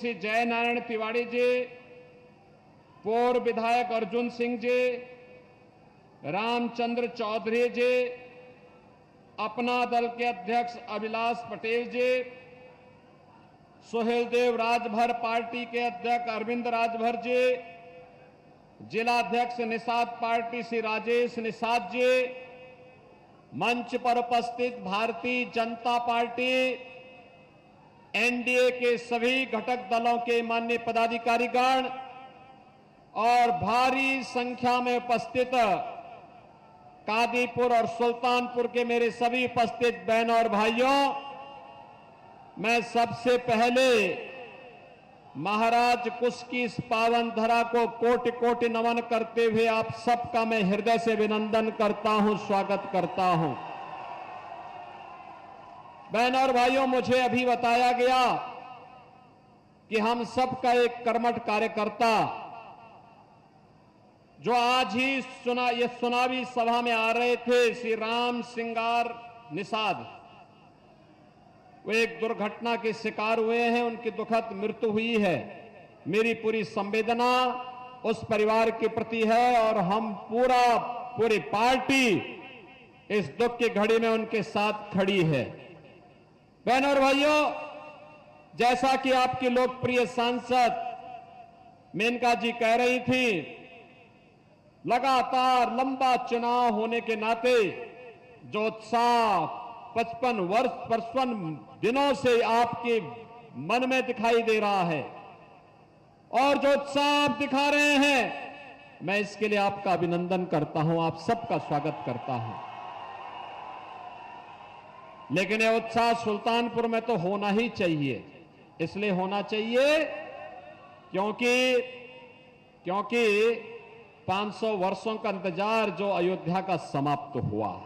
श्री जय नारायण तिवारी जी, पूर्व विधायक अर्जुन सिंह जी, रामचंद्र चौधरी जी, अपना दल के अध्यक्ष अभिलाष पटेल जी, सुहेलदेव राजभर पार्टी के अध्यक्ष अरविंद राजभर जी, जिलाध्यक्ष निषाद पार्टी श्री राजेश निषाद जी, मंच पर उपस्थित भारतीय जनता पार्टी एनडीए के सभी घटक दलों के माननीय पदाधिकारीगण और भारी संख्या में उपस्थित कादीपुर और सुल्तानपुर के मेरे सभी उपस्थित बहनों और भाइयों, मैं सबसे पहले महाराज कुश की इस पावन धरा को कोटि कोटि नमन करते हुए आप सबका मैं हृदय से अभिनंदन करता हूं, स्वागत करता हूं। बहनों और भाइयों, मुझे अभी बताया गया कि हम सबका एक कर्मठ कार्यकर्ता जो आज ही ये चुनावी सभा में आ रहे थे, श्री राम सिंगार निषाद, वो एक दुर्घटना के शिकार हुए हैं, उनकी दुखद मृत्यु हुई है। मेरी पूरी संवेदना उस परिवार के प्रति है और हम पूरी पार्टी इस दुख की घड़ी में उनके साथ खड़ी है। बहनों और भाइयों, जैसा कि आपकी लोकप्रिय सांसद मेनका जी कह रही थी, लगातार लंबा चुनाव होने के नाते जो उत्साह 55 दिनों से आपके मन में दिखाई दे रहा है और जो उत्साह आप दिखा रहे हैं, मैं इसके लिए आपका अभिनंदन करता हूं, आप सबका स्वागत करता हूं। लेकिन यह उत्साह सुल्तानपुर में तो होना ही चाहिए। इसलिए होना चाहिए क्योंकि 500 वर्षों का इंतजार जो अयोध्या का समाप्त हुआ।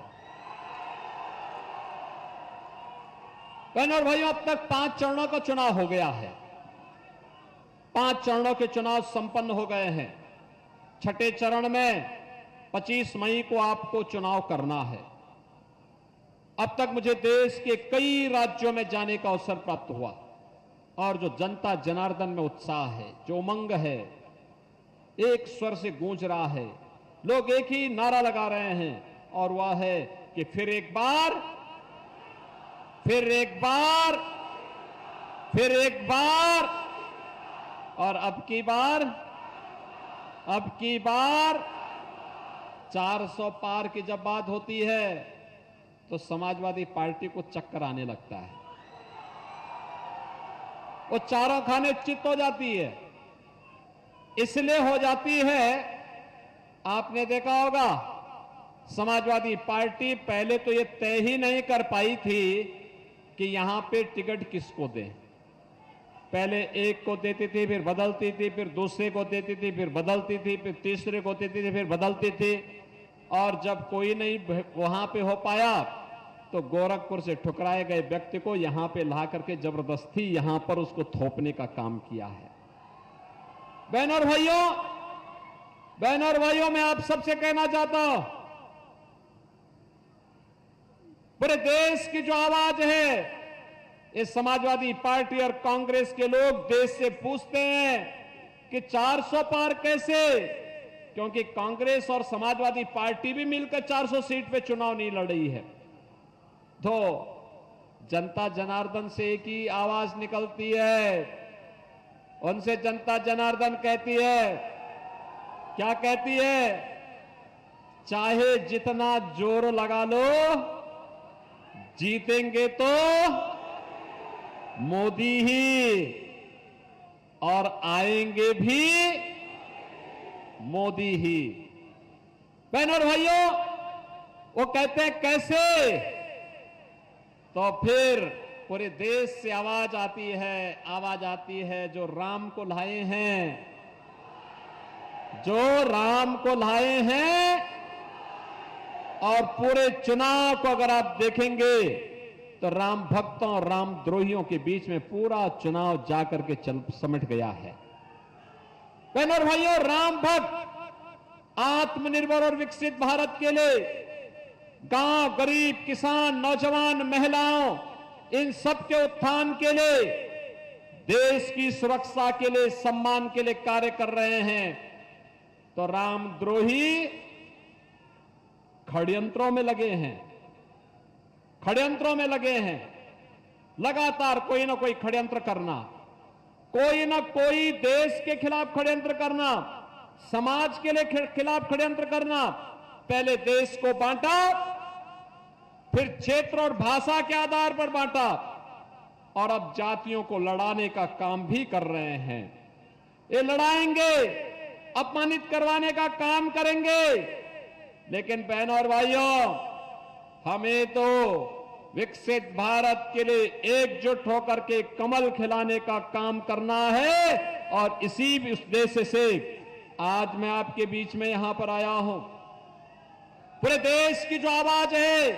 बहनों और भाइयों, अब तक 5 चरणों का चुनाव हो गया है। 5 चरणों के चुनाव संपन्न हो गए हैं। छठे चरण में 25 मई को आपको चुनाव करना है। अब तक मुझे देश के कई राज्यों में जाने का अवसर प्राप्त हुआ और जो जनता जनार्दन में उत्साह है, जो उमंग है, एक स्वर से गूंज रहा है। लोग एक ही नारा लगा रहे हैं और वह है कि फिर एक बार, फिर एक बार, फिर एक बार और अब की बार 400 पार की जब बात होती है तो समाजवादी पार्टी को चक्कर आने लगता है। वो चारों खाने चित हो जाती है। इसलिए हो जाती है, आपने देखा होगा, समाजवादी पार्टी पहले तो ये तय ही नहीं कर पाई थी कि यहां पे टिकट किसको दें। पहले एक को देती थी, फिर बदलती थी, फिर दूसरे को देती थी, फिर बदलती थी, फिर तीसरे को देती थी, फिर बदलती थी। और जब कोई नहीं वहां पे हो पाया तो गोरखपुर से ठुकराए गए व्यक्ति को यहां पे ला करके जबरदस्ती यहां पर उसको थोपने का काम किया है। बहनों और भाइयों, मैं आप सबसे कहना चाहता हूं, पूरे देश की जो आवाज है, इस समाजवादी पार्टी और कांग्रेस के लोग देश से पूछते हैं कि 400 पार कैसे? क्योंकि कांग्रेस और समाजवादी पार्टी भी मिलकर 400 सीट पे चुनाव नहीं लड़ रही है। तो जनता जनार्दन से एक ही आवाज निकलती है, उनसे जनता जनार्दन कहती है, क्या कहती है? चाहे जितना जोर लगा लो, जीतेंगे तो मोदी ही और आएंगे भी मोदी ही। बहनों और भाइयों, वो कहते हैं कैसे? तो फिर पूरे देश से आवाज आती है जो राम को लाए हैं, और पूरे चुनाव को अगर आप देखेंगे तो राम भक्तों और राम द्रोहियों के बीच में पूरा चुनाव जाकर के समट गया है। बहनों और भाइयों, राम भक्त आत्मनिर्भर और विकसित भारत के लिए गांव, गरीब, किसान, नौजवान, महिलाओं, इन सब के उत्थान के लिए देश की सुरक्षा के लिए, सम्मान के लिए कार्य कर रहे हैं, तो रामद्रोही षड्यंत्रों में लगे हैं, षड्यंत्रों में लगे हैं। लगातार कोई ना कोई षड्यंत्र करना, कोई ना कोई देश के खिलाफ षड्यंत्र करना, समाज के लिए खिलाफ षड्यंत्र करना। पहले देश को बांटा, फिर क्षेत्र और भाषा के आधार पर बांटा, और अब जातियों को लड़ाने का काम भी कर रहे हैं। ये लड़ाएंगे, अपमानित करवाने का काम करेंगे, लेकिन बहनों और भाइयों, हमें तो विकसित भारत के लिए एकजुट होकर के कमल खिलाने का काम करना है। और इसी उद्देश्य से आज मैं आपके बीच में यहां पर आया हूं। पूरे देश की जो आवाज है,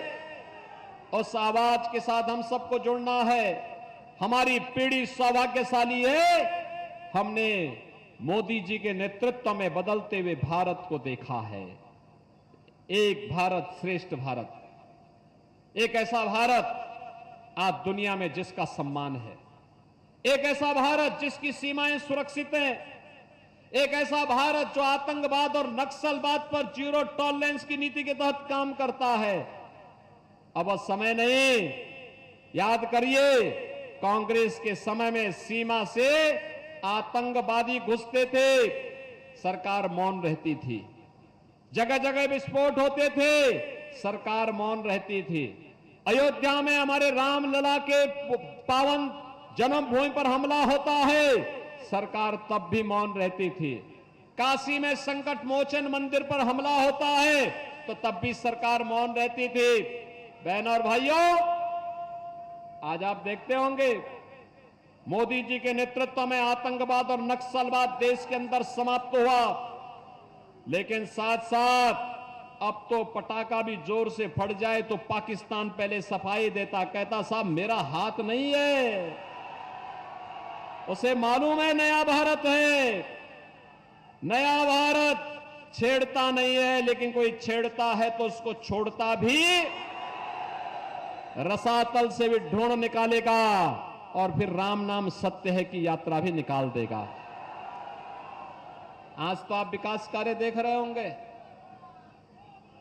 उस आवाज के साथ हम सबको जुड़ना है। हमारी पीढ़ी सौभाग्यशाली है, हमने मोदी जी के नेतृत्व में बदलते हुए भारत को देखा है। एक भारत श्रेष्ठ भारत, एक ऐसा भारत आज दुनिया में जिसका सम्मान है, एक ऐसा भारत जिसकी सीमाएं सुरक्षित हैं, एक ऐसा भारत जो आतंकवाद और नक्सलवाद पर जीरो टॉलरेंस की नीति के तहत काम करता है। अब वह समय नहीं, याद करिए, कांग्रेस के समय में सीमा से आतंकवादी घुसते थे, सरकार मौन रहती थी। जगह जगह विस्फोट होते थे, सरकार मौन रहती थी। अयोध्या में हमारे रामलला के पावन जन्मभूमि पर हमला होता है, सरकार तब भी मौन रहती थी। काशी में संकट मोचन मंदिर पर हमला होता है, तो तब भी सरकार मौन रहती थी। बहनों और भाइयों, आज आप देखते होंगे मोदी जी के नेतृत्व में आतंकवाद और नक्सलवाद देश के अंदर समाप्त हुआ, लेकिन साथ साथ अब तो पटाखा भी जोर से फट जाए तो पाकिस्तान पहले सफाई देता, कहता साहब मेरा हाथ नहीं है, उसे मालूम है नया भारत है, नया भारत छेड़ता नहीं है, लेकिन कोई छेड़ता है तो उसको छोड़ता भी, रसातल से भी ढूंढ निकालेगा और फिर राम नाम सत्य है की यात्रा भी निकाल देगा। आज तो आप विकास कार्य देख रहे होंगे,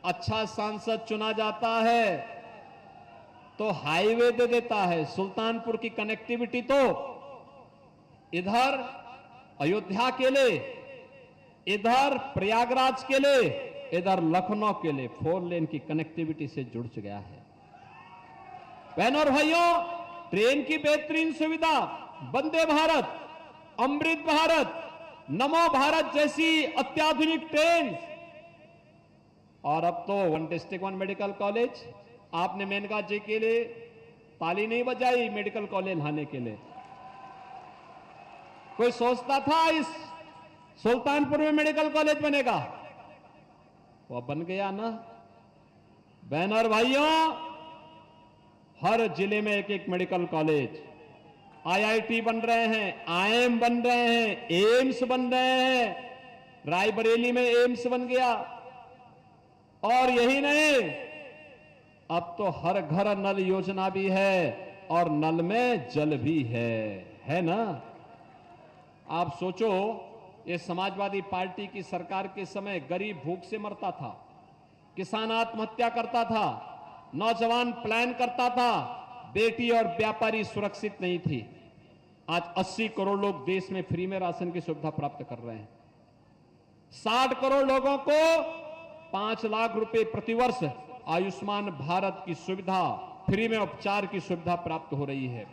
अच्छा सांसद चुना जाता है तो हाईवे दे देता है। सुल्तानपुर की कनेक्टिविटी तो इधर अयोध्या के लिए, इधर प्रयागराज के लिए, इधर लखनऊ के लिए 4 लेन की कनेक्टिविटी से जुड़ गया है। बहनों और भाइयों, ट्रेन की बेहतरीन सुविधा, वंदे भारत, अमृत भारत, नमो भारत जैसी अत्याधुनिक ट्रेन, और अब तो 1 डिस्ट्रिक्ट 1 मेडिकल कॉलेज। आपने मेनका जी के लिए ताली नहीं बजाई मेडिकल कॉलेज लाने के लिए। कोई सोचता था इस सुल्तानपुर में मेडिकल कॉलेज बनेगा, वो बन गया ना। बहनों और भाइयों, हर जिले में एक एक मेडिकल कॉलेज, आईआईटी बन रहे हैं, आईएम बन रहे हैं, एम्स बन रहे हैं। रायबरेली में एम्स बन गया, और यही नहीं, अब तो हर घर नल योजना भी है और नल में जल भी है ना। आप सोचो, ये समाजवादी पार्टी की सरकार के समय गरीब भूख से मरता था, किसान आत्महत्या करता था, नौजवान प्लान करता था, बेटी और व्यापारी सुरक्षित नहीं थी। आज 80 करोड़ लोग देश में फ्री में राशन की सुविधा प्राप्त कर रहे हैं। 60 करोड़ लोगों को 5 लाख रुपए प्रतिवर्ष आयुष्मान भारत की सुविधा, फ्री में उपचार की सुविधा प्राप्त हो रही है।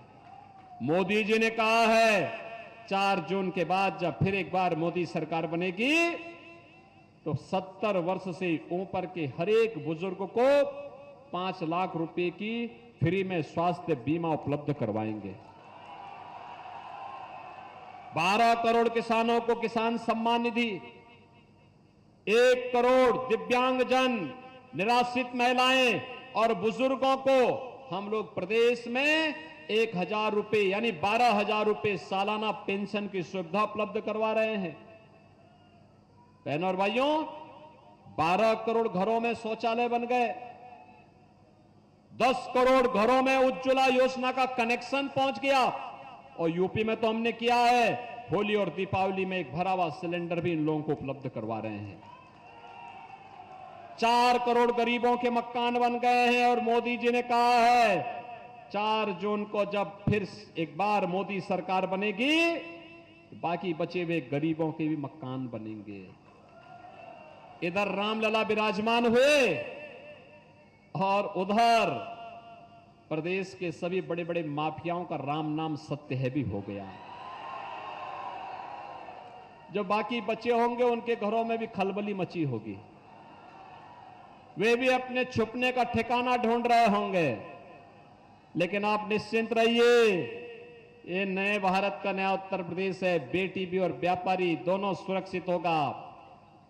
मोदी जी ने कहा है 4 जून के बाद जब फिर एक बार मोदी सरकार बनेगी तो 70 वर्ष से ऊपर के हर एक बुजुर्ग को 5 लाख रुपए की फ्री में स्वास्थ्य बीमा उपलब्ध करवाएंगे। 12 करोड़ किसानों को किसान सम्मान निधि, 1 करोड़ दिव्यांगजन, निराश्रित महिलाएं और बुजुर्गों को हम लोग प्रदेश में 1000 रुपए यानी 12,000 रुपए सालाना पेंशन की सुविधा उपलब्ध करवा रहे हैं। बहनों और भाइयों, 12 करोड़ घरों में शौचालय बन गए, 10 करोड़ घरों में उज्ज्वला योजना का कनेक्शन पहुंच गया, और यूपी में तो हमने किया है, होली और दीपावली में एक भरा हुआ सिलेंडर भी इन लोगों को उपलब्ध करवा रहे हैं। 4 करोड़ गरीबों के मकान बन गए हैं और मोदी जी ने कहा है 4 जून को जब फिर एक बार मोदी सरकार बनेगी, बाकी बचे हुए गरीबों के भी मकान बनेंगे। इधर रामलला विराजमान हुए और उधर प्रदेश के सभी बड़े बड़े माफियाओं का राम नाम सत्य है भी हो गया। जो बाकी बचे होंगे उनके घरों में भी खलबली मची होगी, वे भी अपने छुपने का ठिकाना ढूंढ रहे होंगे। लेकिन आप निश्चिंत रहिए, ये नए भारत का नया उत्तर प्रदेश है, बेटी भी और व्यापारी दोनों सुरक्षित होगा।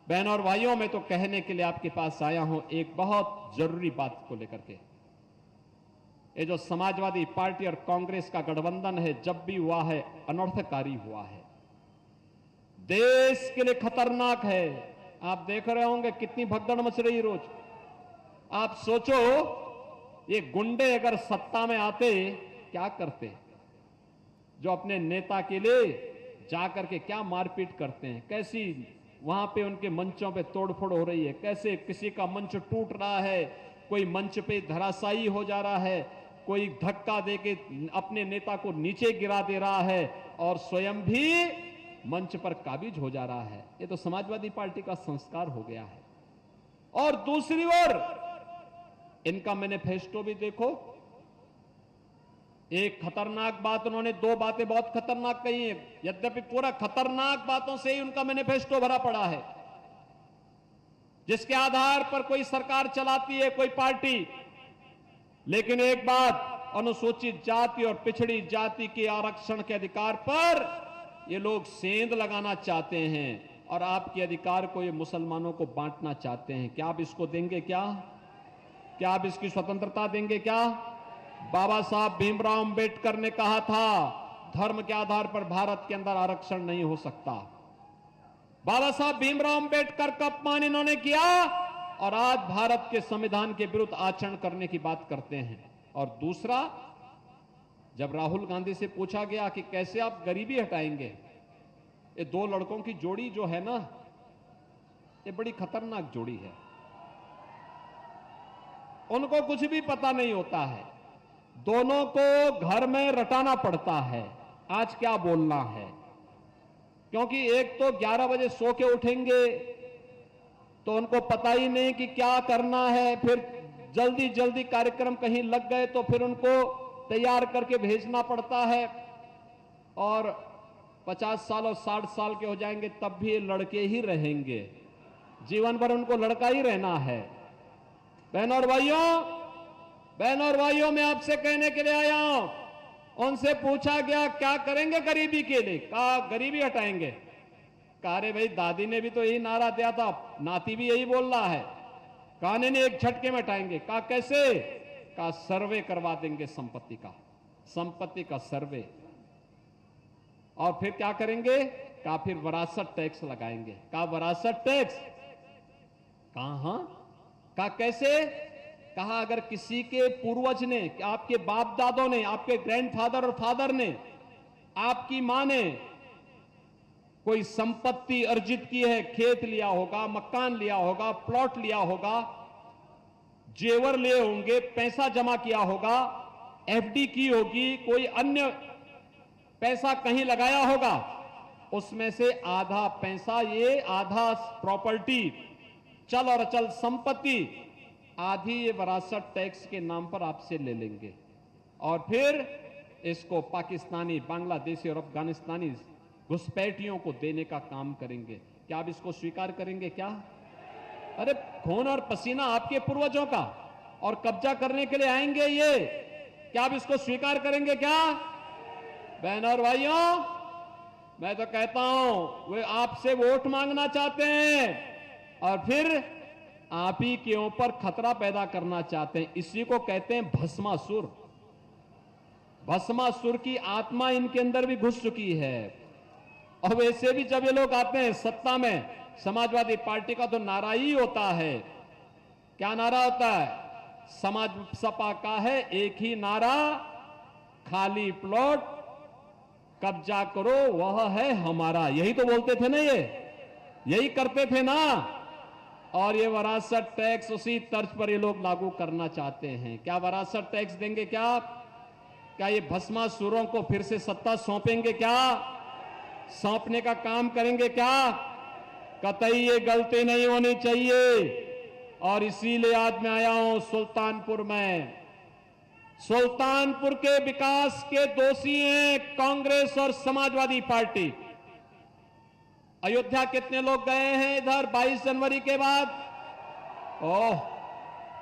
बहनों और भाइयों, मैं तो कहने के लिए आपके पास आया हूं एक बहुत जरूरी बात को लेकर के। ये जो समाजवादी पार्टी और कांग्रेस का गठबंधन है, जब भी हुआ है अनर्थकारी हुआ है, देश के लिए खतरनाक है। आप देख रहे होंगे कितनी भगदड़ मच रही है रोज। आप सोचो, ये गुंडे अगर सत्ता में आते क्या करते, जो अपने नेता के लिए जाकर के क्या मारपीट करते हैं, कैसी वहां पे उनके मंचों पे तोड़फोड़ हो रही है, कैसे किसी का मंच टूट रहा है, कोई मंच पे धराशायी हो जा रहा है, कोई धक्का देके अपने नेता को नीचे गिरा दे रहा है और स्वयं भी मंच पर काबिज हो जा रहा है। ये तो समाजवादी पार्टी का संस्कार हो गया है। और दूसरी ओर इनका मैनिफेस्टो भी देखो, एक खतरनाक बात, उन्होंने 2 बातें बहुत खतरनाक कही हैं, यद्यपि पूरा खतरनाक बातों से ही उनका मैनिफेस्टो भरा पड़ा है, जिसके आधार पर कोई सरकार चलाती है कोई पार्टी। लेकिन एक बात, अनुसूचित जाति और पिछड़ी जाति के आरक्षण के अधिकार पर ये लोग सेंध लगाना चाहते हैं और आपके अधिकार को ये मुसलमानों को बांटना चाहते हैं। क्या आप इसको देंगे? क्या आप इसकी स्वतंत्रता देंगे? क्या बाबा साहब भीमराव अंबेडकर ने कहा था, धर्म के आधार पर भारत के अंदर आरक्षण नहीं हो सकता। बाबा साहब भीमराव अंबेडकर का अपमान इन्होंने किया और आज भारत के संविधान के विरुद्ध आचरण करने की बात करते हैं। और दूसरा, जब राहुल गांधी से पूछा गया कि कैसे आप गरीबी हटाएंगे, ये 2 लड़कों की जोड़ी जो है ना, ये बड़ी खतरनाक जोड़ी है। उनको कुछ भी पता नहीं होता है, दोनों को घर में रटाना पड़ता है आज क्या बोलना है, क्योंकि एक तो 11 बजे सो के उठेंगे तो उनको पता ही नहीं कि क्या करना है, फिर जल्दी जल्दी कार्यक्रम कहीं लग गए तो फिर उनको तैयार करके भेजना पड़ता है, और 50 साल और 60 साल के हो जाएंगे तब भी ये लड़के ही रहेंगे, जीवन भर उनको लड़का ही रहना है। बहनों और भाइयों, मैं आपसे कहने के लिए आया हूं, उनसे पूछा गया क्या करेंगे गरीबी के लिए, कहा गरीबी हटाएंगे। कहा अरे भाई, दादी ने भी तो यही नारा दिया था, नाती भी यही बोल रहा है। कहा नहीं, एक झटके में हटाएंगे। कहा कैसे? कहा सर्वे करवा देंगे संपत्ति का सर्वे। और फिर क्या करेंगे? कहा फिर विरासत टैक्स लगाएंगे। कहा विरासत टैक्स? कहा कहा कैसे? कहा अगर किसी के पूर्वज ने, आपके बाप दादों ने, आपके ग्रैंडफादर और फादर ने, आपकी मां ने कोई संपत्ति अर्जित की है, खेत लिया होगा, मकान लिया होगा, प्लॉट लिया होगा, जेवर लिए होंगे, पैसा जमा किया होगा, एफडी की होगी, कोई अन्य पैसा कहीं लगाया होगा, उसमें से आधा पैसा, ये आधा प्रॉपर्टी, चल और अचल संपत्ति, आधी ये विरासत टैक्स के नाम पर आपसे ले लेंगे और फिर इसको पाकिस्तानी, बांग्लादेशी और अफगानिस्तानी घुसपैठियों को देने का काम करेंगे। क्या आप इसको स्वीकार करेंगे? क्या अरे खून और पसीना आपके पूर्वजों का, और कब्जा करने के लिए आएंगे ये, क्या आप इसको स्वीकार करेंगे? क्या बहनों और भाइयों, मैं तो कहता हूं वे आपसे वोट मांगना चाहते हैं और फिर आप ही के ऊपर खतरा पैदा करना चाहते हैं। इसी को कहते हैं भस्मासुर। भस्मासुर की आत्मा इनके अंदर भी घुस चुकी है। और वैसे भी जब ये लोग आते हैं सत्ता में, समाजवादी पार्टी का तो नारा ही होता है, क्या नारा होता है? सपा का है एक ही नारा, खाली प्लॉट कब्जा करो वह है हमारा, यही तो बोलते थे ना, ये यही करते थे ना। और ये वरासत टैक्स उसी तर्ज पर ये लोग लागू करना चाहते हैं। क्या वरासत टैक्स देंगे? क्या ये भस्मासुरों को फिर से सत्ता सौंपेंगे? क्या सौंपने का काम करेंगे? क्या कतई ये गलती नहीं होनी चाहिए। और इसीलिए आज मैं आया हूं सुल्तानपुर में। सुल्तानपुर के विकास के दोषी हैं कांग्रेस और समाजवादी पार्टी। अयोध्या कितने लोग गए हैं इधर 22 जनवरी के बाद? ओह,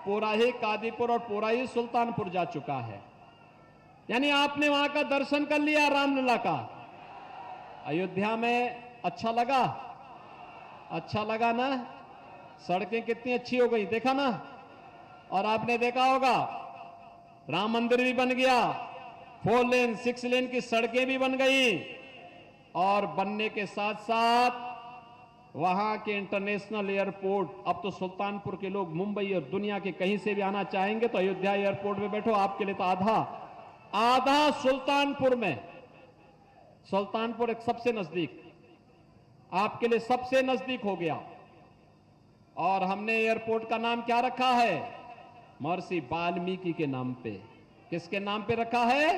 पूरा ही कादीपुर और पूरा ही सुल्तानपुर जा चुका है। यानी आपने वहां का दर्शन कर लिया रामलला का। अयोध्या में अच्छा लगा? अच्छा लगा ना? सड़कें कितनी अच्छी हो गई, देखा ना? और आपने देखा होगा राम मंदिर भी बन गया, 4 लेन 6 लेन की सड़कें भी बन गई। और बनने के साथ साथ वहां के इंटरनेशनल एयरपोर्ट, अब तो सुल्तानपुर के लोग मुंबई और दुनिया के कहीं से भी आना चाहेंगे तो अयोध्या एयरपोर्ट में बैठो, आपके लिए तो आधा सुल्तानपुर में। सुल्तानपुर एक सबसे नजदीक, आपके लिए सबसे नजदीक हो गया। और हमने एयरपोर्ट का नाम क्या रखा है? महर्षि वाल्मीकि के नाम पे। किसके नाम पे रखा है?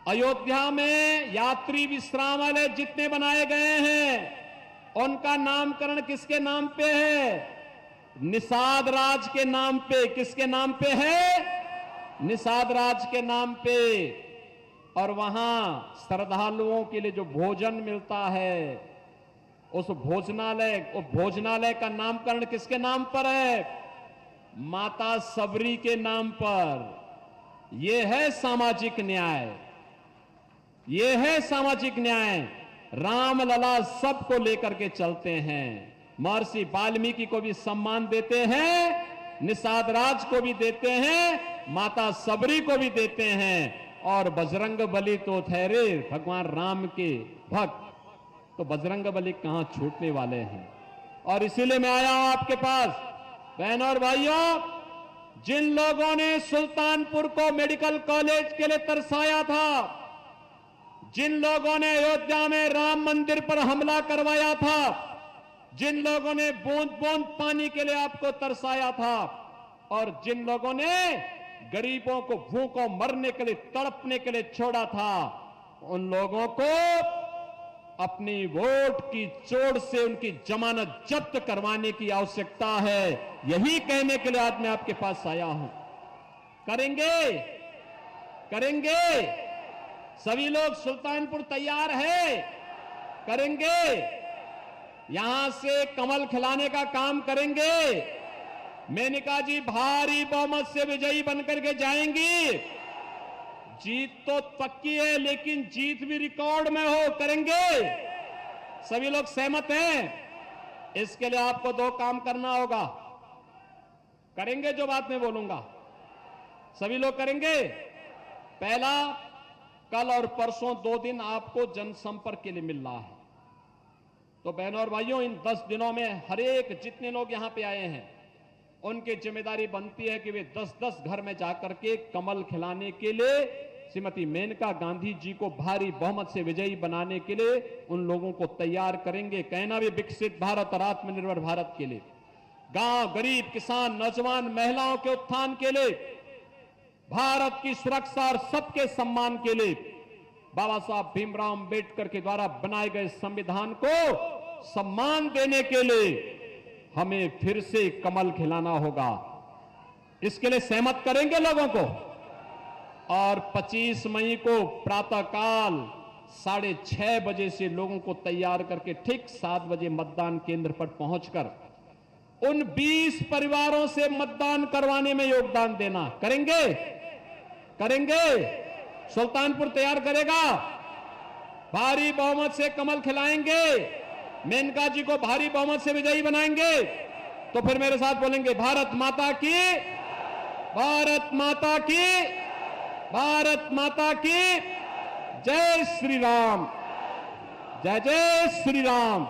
अयोध्या में यात्री विश्रामालय जितने बनाए गए हैं उनका नामकरण किसके नाम पे है? निषाद राज के नाम पे। किसके नाम पे है? निषाद राज के नाम पे। और वहां श्रद्धालुओं के लिए जो भोजन मिलता है उस भोजनालय का नामकरण किसके नाम पर है? माता सबरी के नाम पर। यह है सामाजिक न्याय, यह है सामाजिक न्याय। रामलला सबको लेकर के चलते हैं। महर्षि वाल्मीकि को भी सम्मान देते हैं, निषाद राज को भी देते हैं, माता सबरी को भी देते हैं। और बजरंग बली तो ठहरे भगवान राम के भक्त, तो बजरंग बली कहां छूटने वाले हैं। और इसीलिए मैं आया हूं आपके पास। बहनों और भाइयों, जिन लोगों ने सुल्तानपुर को मेडिकल कॉलेज के लिए तरसाया था, जिन लोगों ने अयोध्या में राम मंदिर पर हमला करवाया था, जिन लोगों ने बूंद बूंद पानी के लिए आपको तरसाया था, और जिन लोगों ने गरीबों को भूखों मरने के लिए तड़पने के लिए छोड़ा था, उन लोगों को अपनी वोट की चोट से उनकी जमानत जब्त करवाने की आवश्यकता है। यही कहने के लिए आज मैं आपके पास आया हूं। करेंगे? करेंगे? सभी लोग सुल्तानपुर तैयार है? करेंगे? यहां से कमल खिलाने का काम करेंगे? मेनका जी भारी बहुमत से विजयी बनकर के जाएंगी। जीत तो पक्की है, लेकिन जीत भी रिकॉर्ड में हो। करेंगे? सभी लोग सहमत हैं? इसके लिए आपको 2 काम करना होगा। करेंगे जो बात मैं बोलूंगा? सभी लोग करेंगे? पहला, कल और परसों 2 दिन आपको जनसंपर्क के लिए मिल रहा है। तो बहनों और भाइयों, इन 10 दिनों में हर एक जितने लोग यहां पे आए हैं उनकी जिम्मेदारी बनती है कि वे 10-10 घर में जाकर के कमल खिलाने के लिए श्रीमती मेनका गांधी जी को भारी बहुमत से विजयी बनाने के लिए उन लोगों को तैयार करेंगे। कहना भी विकसित भारत और आत्मनिर्भर भारत के लिए, गांव, गरीब, किसान, नौजवान, महिलाओं के उत्थान के लिए, भारत की सुरक्षा और सबके सम्मान के लिए बाबा साहब भीमराव अंबेडकर के द्वारा बनाए गए संविधान को सम्मान देने के लिए हमें फिर से कमल खिलाना होगा। इसके लिए सहमत करेंगे लोगों को। और 25 मई को प्रातःकाल 6:30 बजे से लोगों को तैयार करके ठीक 7 बजे मतदान केंद्र पर पहुंचकर उन 20 परिवारों से मतदान करवाने में योगदान देना। करेंगे? करेंगे? सुल्तानपुर तैयार करेगा? भारी बहुमत से कमल खिलाएंगे, मेनका जी को भारी बहुमत से विजयी बनाएंगे। तो फिर मेरे साथ बोलेंगे, भारत माता की, भारत माता की, भारत माता की जय श्री राम, जय जय श्री राम।